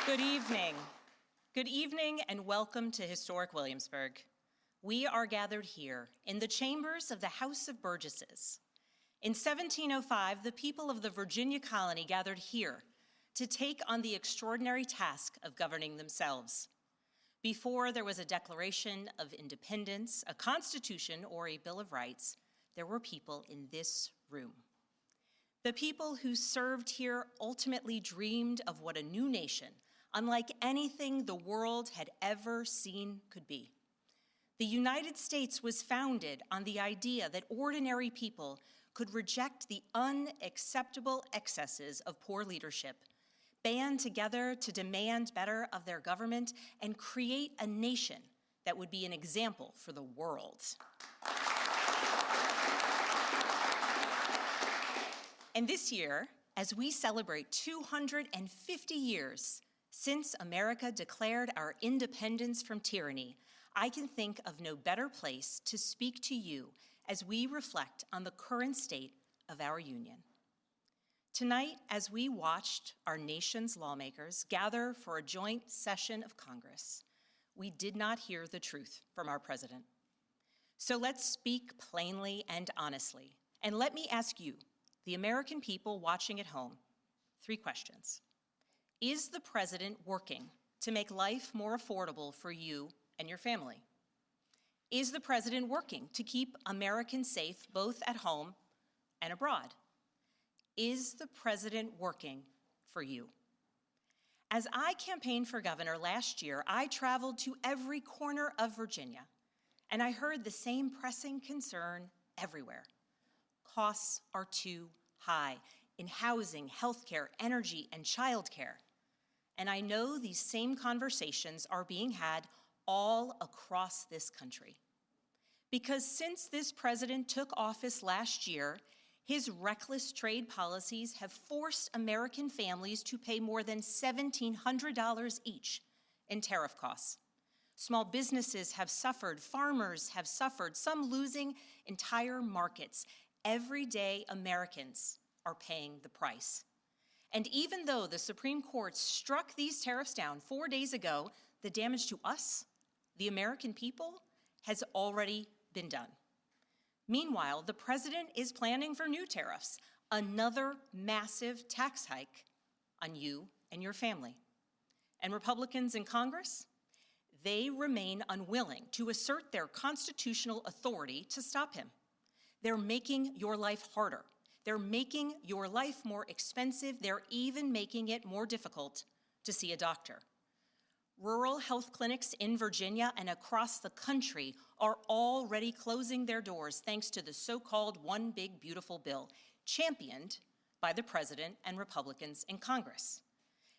Good evening. Good evening and welcome to historic Williamsburg. We are gathered here in the chambers of the House of Burgesses. In 1705, the people of the Virginia colony gathered here to take on the extraordinary task of governing themselves. Before there was a Declaration of Independence, a Constitution, or a Bill of Rights, there were people in this room. The people who served here ultimately dreamed of what a new nation, unlike anything the world had ever seen, could be. The United States was founded on the idea that ordinary people could reject the unacceptable excesses of poor leadership, band together to demand better of their government, and create a nation that would be an example for the world. And this year, as we celebrate 250 years since America declared our independence from tyranny, I can think of no better place to speak to you as we reflect on the current state of our union. Tonight, as we watched our nation's lawmakers gather for a joint session of Congress, we did not hear the truth from our president. So let's speak plainly and honestly, and let me ask you, the American people watching at home, 3 questions. Is the president working to make life more affordable for you and your family? Is the president working to keep Americans safe both at home and abroad? Is the president working for you? As I campaigned for governor last year, I traveled to every corner of Virginia, and I heard the same pressing concern everywhere. Costs are too high in housing, healthcare, energy, and childcare. And I know these same conversations are being had all across this country. Because since this president took office last year, his reckless trade policies have forced American families to pay more than $1,700 each in tariff costs. Small businesses have suffered, farmers have suffered, some losing entire markets. Everyday Americans are paying the price. And even though the Supreme Court struck these tariffs down 4 days ago, the damage to us, the American people, has already been done. Meanwhile, the president is planning for new tariffs, another massive tax hike on you and your family. And Republicans in Congress, they remain unwilling to assert their constitutional authority to stop him. They're making your life harder. They're making your life more expensive. They're even making it more difficult to see a doctor. Rural health clinics in Virginia and across the country are already closing their doors thanks to the so-called One Big Beautiful Bill, championed by the president and Republicans in Congress.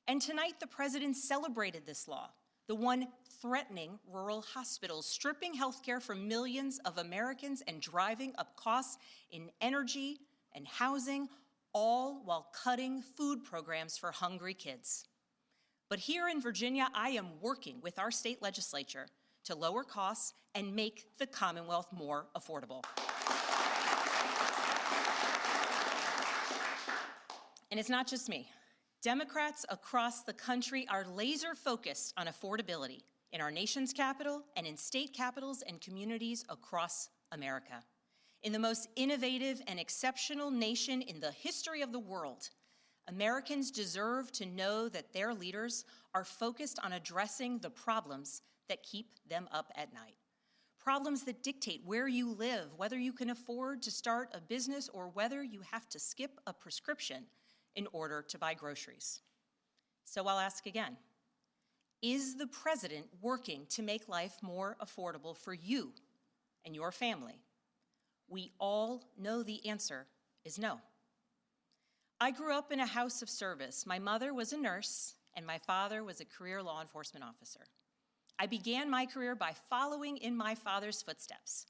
And tonight, the president celebrated this law, the one threatening rural hospitals, stripping health care from millions of Americans and driving up costs in energy and housing, all while cutting food programs for hungry kids. But here in Virginia, I am working with our state legislature to lower costs and make the Commonwealth more affordable. And it's not just me. Democrats across the country are laser focused on affordability in our nation's capital and in state capitals and communities across America. In the most innovative and exceptional nation in the history of the world, Americans deserve to know that their leaders are focused on addressing the problems that keep them up at night. Problems that dictate where you live, whether you can afford to start a business, or whether you have to skip a prescription in order to buy groceries. So I'll ask again, is the president working to make life more affordable for you and your family? We all know the answer is no. I grew up in a house of service. My mother was a nurse, and my father was a career law enforcement officer. I began my career by following in my father's footsteps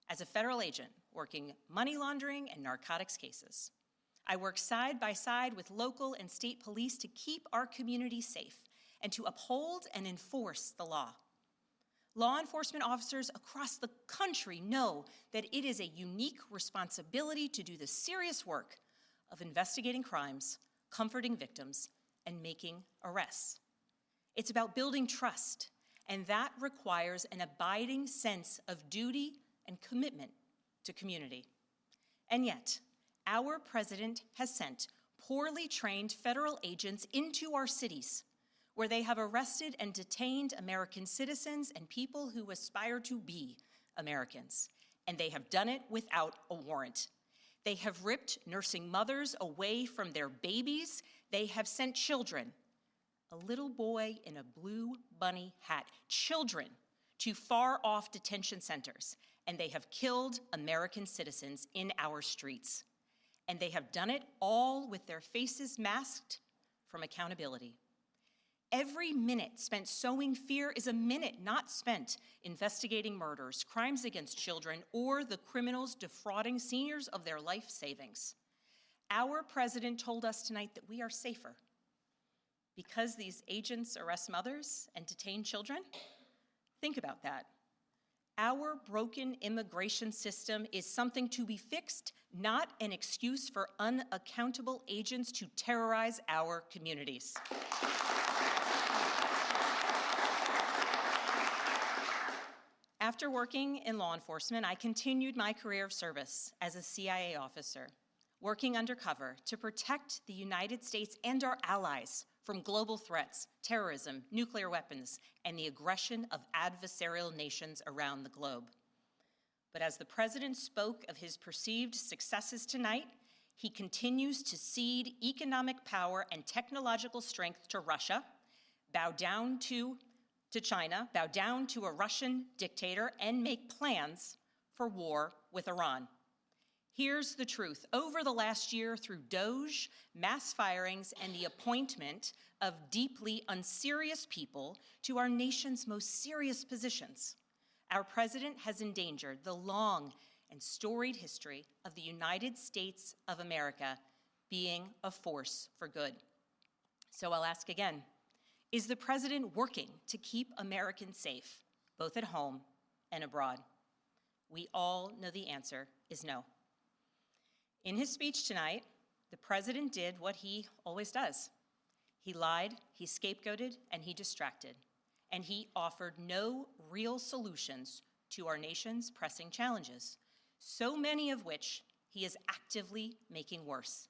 as a federal agent, working money laundering and narcotics cases. I worked side by side with local and state police to keep our community safe and to uphold and enforce the law. Law enforcement officers across the country know that it is a unique responsibility to do the serious work of investigating crimes, comforting victims, and making arrests. It's about building trust, and that requires an abiding sense of duty and commitment to community. And yet, our president has sent poorly trained federal agents into our cities, where they have arrested and detained American citizens and people who aspire to be Americans. And they have done it without a warrant. They have ripped nursing mothers away from their babies. They have sent children, a little boy in a blue bunny hat, children to far-off detention centers, and they have killed American citizens in our streets. And they have done it all with their faces masked from accountability. Every minute spent sowing fear is a minute not spent investigating murders, crimes against children, or the criminals defrauding seniors of their life savings. Our president told us tonight that we are safer because these agents arrest mothers and detain children. Think about that. Our broken immigration system is something to be fixed, not an excuse for unaccountable agents to terrorize our communities. After working in law enforcement, I continued my career of service as a CIA officer, working undercover to protect the United States and our allies from global threats, terrorism, nuclear weapons, and the aggression of adversarial nations around the globe. But as the president spoke of his perceived successes tonight, he continues to cede economic power and technological strength to Russia, bow down to China, bow down to a Russian dictator, and make plans for war with Iran. Here's the truth. Over the last year, through DOJ, mass firings, and the appointment of deeply unserious people to our nation's most serious positions, our president has endangered the long and storied history of the United States of America being a force for good. So I'll ask again, is the president working to keep Americans safe, both at home and abroad? We all know the answer is no. In his speech tonight, the president did what he always does. He lied, he scapegoated, and he distracted. And he offered no real solutions to our nation's pressing challenges, so many of which he is actively making worse.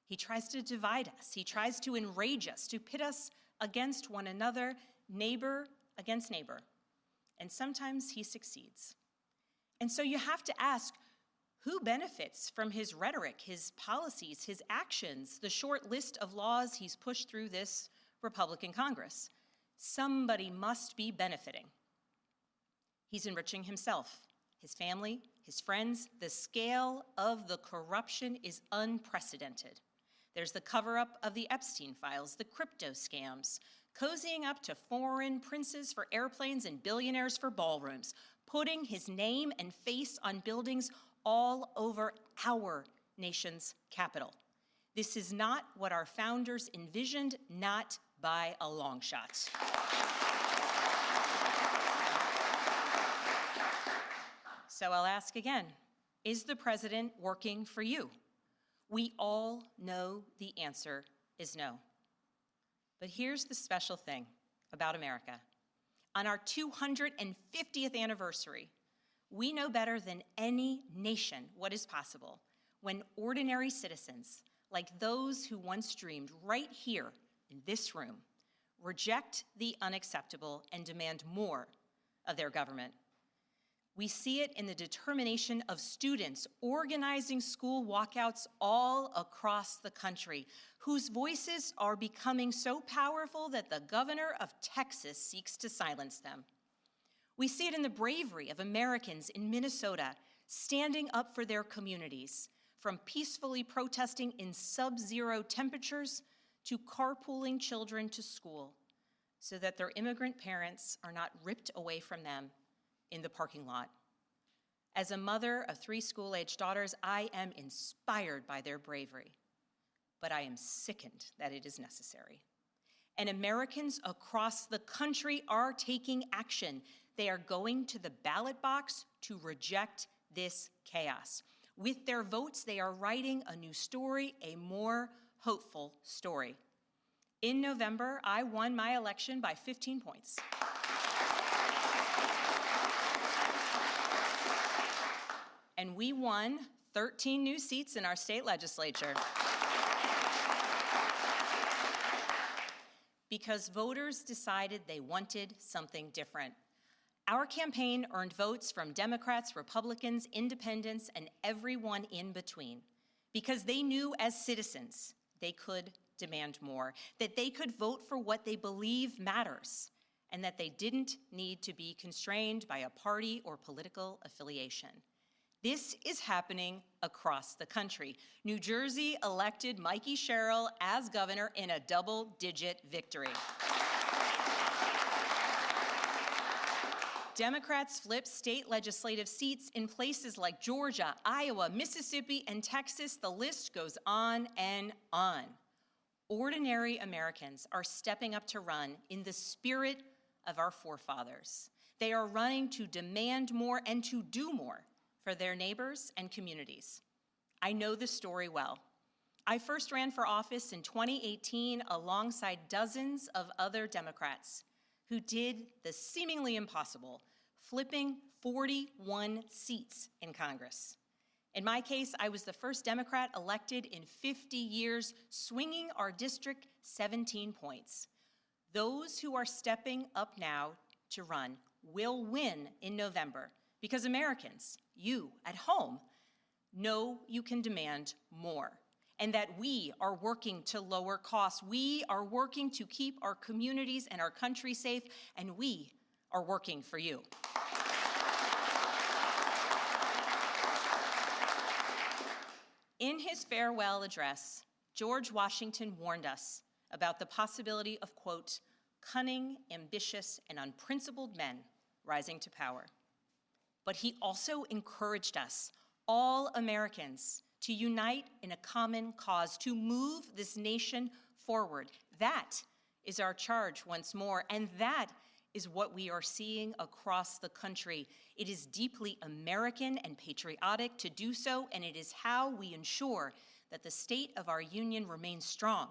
He tries to divide us. He tries to enrage us, to pit us against one another, neighbor against neighbor. And sometimes he succeeds. And so you have to ask, who benefits from his rhetoric, his policies, his actions, the short list of laws he's pushed through this Republican Congress? Somebody must be benefiting. He's enriching himself, his family, his friends. The scale of the corruption is unprecedented. There's the cover-up of the Epstein files, the crypto scams, cozying up to foreign princes for airplanes and billionaires for ballrooms, putting his name and face on buildings all over our nation's capital. This is not what our founders envisioned, not by a long shot. So I'll ask again, is the president working for you? We all know the answer is no. But here's the special thing about America. On our 250th anniversary, we know better than any nation what is possible when ordinary citizens, like those who once dreamed right here in this room, reject the unacceptable and demand more of their government. We see it in the determination of students organizing school walkouts all across the country, whose voices are becoming so powerful that the governor of Texas seeks to silence them. We see it in the bravery of Americans in Minnesota standing up for their communities, from peacefully protesting in sub-zero temperatures to carpooling children to school so that their immigrant parents are not ripped away from them in the parking lot. As a mother of 3 school-aged daughters, I am inspired by their bravery, but I am sickened that it is necessary. And Americans across the country are taking action. They are going to the ballot box to reject this chaos. With their votes, they are writing a new story, a more hopeful story. In November, I won my election by 15 points. And we won 13 new seats in our state legislature. Because voters decided they wanted something different. Our campaign earned votes from Democrats, Republicans, independents, and everyone in between. Because they knew as citizens they could demand more, that they could vote for what they believe matters, and that they didn't need to be constrained by a party or political affiliation. This is happening across the country. New Jersey elected Mikey Sherrill as governor in a double-digit victory. Democrats flipped state legislative seats in places like Georgia, Iowa, Mississippi, and Texas. The list goes on and on. Ordinary Americans are stepping up to run in the spirit of our forefathers. They are running to demand more and to do more for their neighbors and communities. I know this story well. I first ran for office in 2018 alongside dozens of other Democrats who did the seemingly impossible, flipping 41 seats in Congress. In my case, I was the first Democrat elected in 50 years, swinging our district 17 points. Those who are stepping up now to run will win in November because Americans, you at home, know you can demand more and that we are working to lower costs. We are working to keep our communities and our country safe, and we are working for you. In his farewell address, George Washington warned us about the possibility of, quote, cunning, ambitious, and unprincipled men rising to power. But he also encouraged us, all Americans, to unite in a common cause, to move this nation forward. That is our charge once more, and that is what we are seeing across the country. It is deeply American and patriotic to do so, and it is how we ensure that the state of our union remains strong,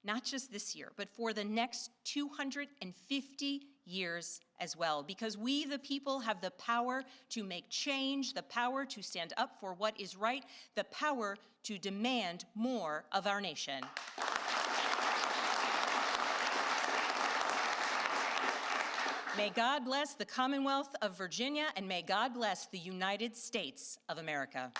not just this year, but for the next 250 years as well, because we, the people, have the power to make change, the power to stand up for what is right, the power to demand more of our nation. May God bless the Commonwealth of Virginia, and may God bless the United States of America.